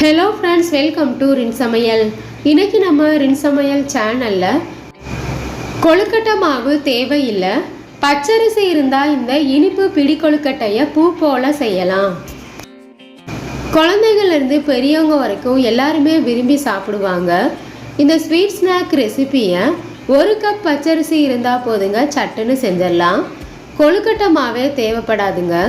Hello friends, welcome to ரின்சமையல். இன்றைக்கி நம்ம ரின்சமையல் சேனலில் கொழுக்கட்டை மாவு தேவையில்லை, பச்சரிசி இருந்தால் இந்த இனிப்பு பிடி கொழுக்கட்டையை பூ போல் செய்யலாம். குழந்தைகள்லேருந்து பெரியவங்க வரைக்கும் எல்லாருமே விரும்பி சாப்பிடுவாங்க. இந்த ஸ்வீட் ஸ்நாக் ரெசிப்பியை 1 கப் பச்சரிசி இருந்தால் போதுங்க, சட்டுன்னு செஞ்சிடலாம். கொழுக்கட்டை மாவே தேவைப்படாதுங்க.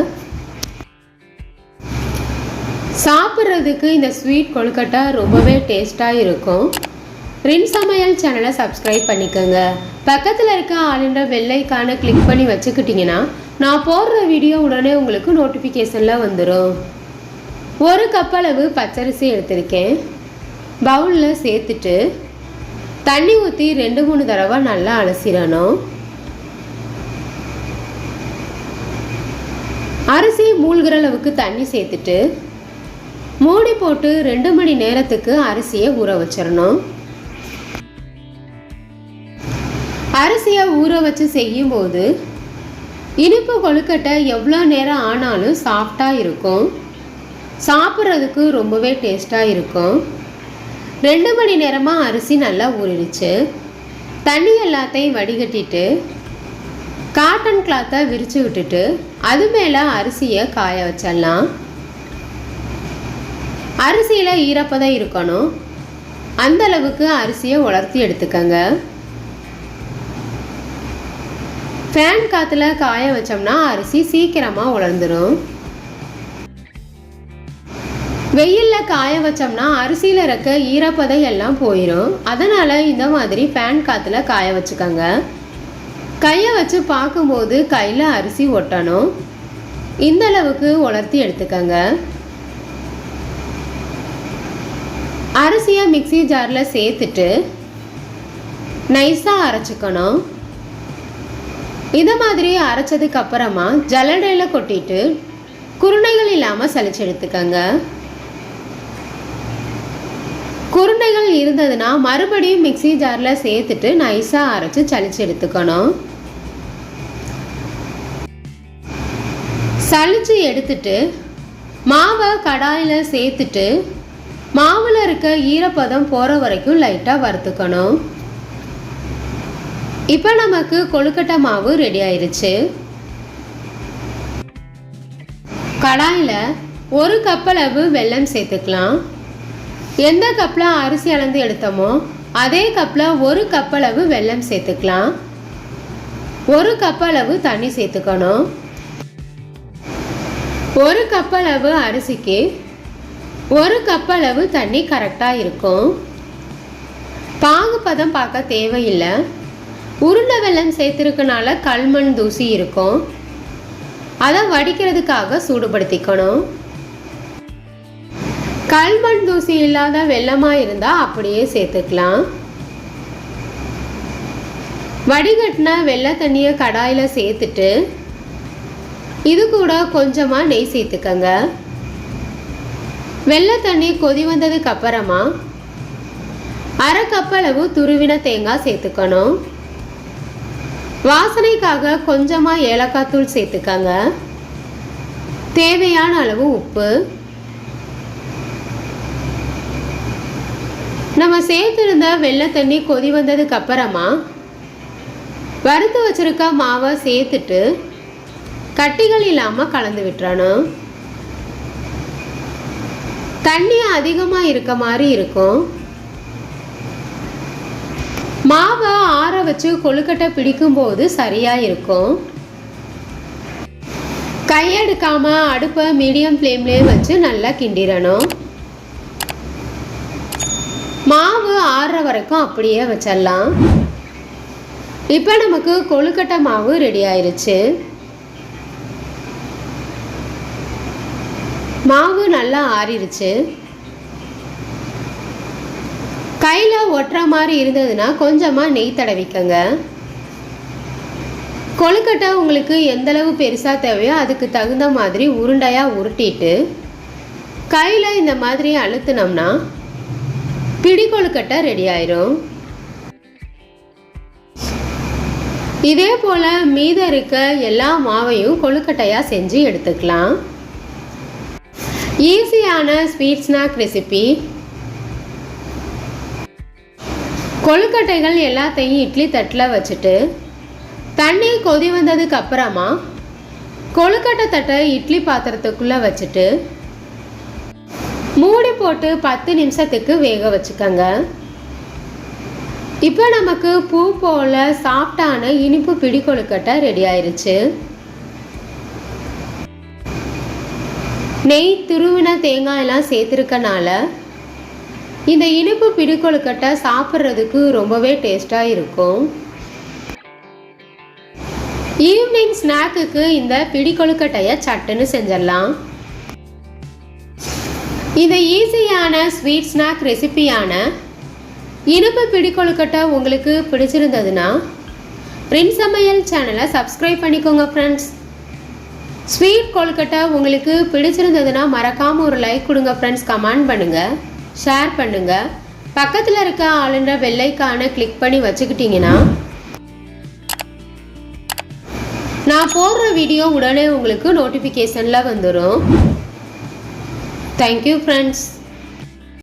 சாப்பிட்றதுக்கு இந்த ஸ்வீட் கொழுக்கட்டை ரொம்பவே டேஸ்ட்டாக இருக்கும். ரின்சமையல் சேனலை சப்ஸ்கிரைப் பண்ணிக்கோங்க. பக்கத்தில் இருக்க ஆளுன்ற வெள்ளைக்கான கிளிக் பண்ணி வச்சுக்கிட்டிங்கன்னா நான் போடுற வீடியோ உடனே உங்களுக்கு நோட்டிஃபிகேஷனில் வந்துடும். 1 கப் அளவு பச்சரிசி எடுத்திருக்கேன். பவுலில் சேர்த்துட்டு தண்ணி ஊற்றி 2-3 தடவை நல்லா அலசிடணும். அரிசி மூழ்கிற அளவுக்கு தண்ணி சேர்த்துட்டு மூடி போட்டு 2 மணி நேரத்துக்கு அரிசியை ஊற வச்சிடணும். அரிசியை ஊற வச்சு செய்யும்போது இனிப்பு கொழுக்கட்டை எவ்வளோ நேரம் ஆனாலும் சாஃப்டாக இருக்கும், சாப்பிட்றதுக்கு ரொம்பவே டேஸ்ட்டாக இருக்கும். 2 மணி நேரமாக அரிசி நல்லா ஊறிடுச்சு. தண்ணி எல்லாத்தையும் வடிகட்டிட்டு காட்டன் கிளாத்தை விரித்து விட்டுட்டு அது மேலே அரிசியை காய வச்சிடலாம். அரிசியில் ஈரப்பதம் இருக்கணும், அந்த அளவுக்கு அரிசியை உலர்த்தி எடுத்துக்கங்க. ஃபேன் காற்றுல காய வச்சோம்னா அரிசி சீக்கிரமாக உலர்ந்துடும். வெயிலில் காய வச்சோம்னா அரிசியில் இருக்க ஈரப்பதம் எல்லாம் போயிடும். அதனால் இந்த மாதிரி ஃபேன் காற்றுல காய வச்சுக்கோங்க. கையை வச்சு பார்க்கும்போது கையில் அரிசி ஒட்டணும், இந்த அளவுக்கு உலர்த்தி எடுத்துக்கங்க. அரிசியை மிக்ஸி ஜாரில் சேர்த்துட்டு நைஸாக அரைச்சிக்கணும். இந்த மாதிரி அரைச்சதுக்கு அப்புறமா ஜல்லடையில் கொட்டிட்டு குருணைகள் இல்லாமல் சலிச்சு எடுத்துக்கங்க. குருணைகள் இருந்ததுன்னா மறுபடியும் மிக்ஸி ஜாரில் சேர்த்துட்டு நைஸாக அரைச்சி சலிச்சு எடுத்துக்கணும். சலிச்சு எடுத்துட்டு மாவை கடாயில் சேர்த்துட்டு மாவில் இருக்க ஈரப்பதம் போகிற வரைக்கும் லைட்டாக வறுத்துக்கணும். இப்போ நமக்கு கொழுக்கட்டை மாவு ரெடி ஆயிடுச்சு. கடாயில் 1 கப் அளவு வெல்லம் சேர்த்துக்கலாம். எந்த கப்பில் அரிசி அளந்து எடுத்தோமோ அதே கப்பில் 1 கப் அளவு வெல்லம் சேர்த்துக்கலாம். 1 கப் அளவு தண்ணி சேர்த்துக்கணும். 1 கப் அளவு அரிசிக்கு 1 கப் அளவு தண்ணி கரெக்டாக இருக்கும். பாகு பதம் பார்க்க தேவையில்லை. உருண்டை வெல்லம் சேர்த்துருக்கனால கல்மண் தூசி இருக்கும், அதை வடிக்கிறதுக்காக சூடுபடுத்திக்கணும். கல்மண் தூசி இல்லாத வெல்லமாக இருந்தால் அப்படியே சேர்த்துக்கலாம். வடிகட்டின வெள்ளை தண்ணியை கடாயில் சேர்த்துட்டு இது கூட கொஞ்சமாக நெய் சேர்த்துக்கங்க. வெள்ளை தண்ணி கொதி வந்ததுக்கு அப்புறமா 1/2 கப் அளவு துருவின தேங்காய் சேர்த்துக்கணும். வாசனைக்காக கொஞ்சமாக ஏலக்காய் தூள் சேர்த்துக்கங்க. தேவையான அளவு உப்பு. நம்ம சேர்த்துருந்த வெள்ளை தண்ணி கொதி வந்ததுக்கு அப்புறமா வறுத்து வச்சிருக்க மாவை சேர்த்துட்டு கட்டிகள் இல்லாமல் கலந்து விட்டுறணும். தண்ணி அதிகமாக இருக்க மாதிரி இருக்கும். மாவை ஆற வச்சு கொழுக்கட்டை பிடிக்கும்போது சரியாக இருக்கும். கையெடுக்காமல் அடுப்பை மீடியம் ஃப்ளேம்லேயே வச்சு நல்லா கிண்டிடணும். மாவு ஆறுற வரைக்கும் அப்படியே வச்சிடலாம். இப்போ நமக்கு கொழுக்கட்டை மாவு ரெடி ஆயிடுச்சு. மாவு நல்லா ஆறிடுச்சு. கையில் ஒட்டுற மாதிரி இருந்ததுன்னா கொஞ்சமாக நெய் தடவிக்கங்க. கொழுக்கட்டை உங்களுக்கு எந்தளவு பெருசாக தேவையோ அதுக்கு தகுந்த மாதிரி உருண்டையாக உருட்டிட்டு கையில் இந்த மாதிரி அழுத்தினோம்னா பிடி கொழுக்கட்டை ரெடி ஆயிரும். இதே போல் மீதம் இருக்க எல்லா மாவையும் கொழுக்கட்டையாக செஞ்சு எடுத்துக்கலாம். ஈஸியான ஸ்வீட் ஸ்நாக் ரெசிபி. கொழுக்கட்டைகள் எல்லாத்தையும் இட்லி தட்டில் வச்சுட்டு தண்ணி கொதி வந்ததுக்கு அப்புறமா கொழுக்கட்டை தட்டை இட்லி பாத்திரத்துக்குள்ளே வச்சுட்டு மூடி போட்டு 10 நிமிஷத்துக்கு வேக வச்சுக்கோங்க. இப்போ நமக்கு பூ போல் சாஃப்டான இனிப்பு பிடி கொழுக்கட்டை ரெடி ஆயிருச்சு. நெய், துருவின தேங்காயெல்லாம் சேர்த்துருக்கனால இந்த இனிப்பு பிடி கொழுக்கட்டை சாப்பிட்றதுக்கு ரொம்பவே டேஸ்டாக இருக்கும். ஈவினிங் ஸ்நாக்குக்கு இந்த பிடி கொழுக்கட்டையை சட்டுன்னு செஞ்சிடலாம். இந்த ஈஸியான ஸ்வீட் ஸ்நாக் ரெசிபியான இனிப்பு பிடி கொழுக்கட்டை உங்களுக்கு பிடிச்சிருந்ததுன்னா ரின் சமையல் சேனலை சப்ஸ்கிரைப் பண்ணிக்கோங்க ஃப்ரெண்ட்ஸ். ஸ்வீட் கொழுக்கட்டை உங்களுக்கு பிடிச்சிருந்ததுன்னா மறக்காமல் ஒரு லைக் கொடுங்க ஃப்ரெண்ட்ஸ். கமெண்ட் பண்ணுங்கள், ஷேர் பண்ணுங்கள். பக்கத்தில் இருக்க ஆளுன்ற வெள்ளைக்கான கிளிக் பண்ணி வச்சுக்கிட்டிங்கன்னா நான் போடுற வீடியோ உடனே உங்களுக்கு நோட்டிஃபிகேஷனில் வந்துடும். Thank you friends.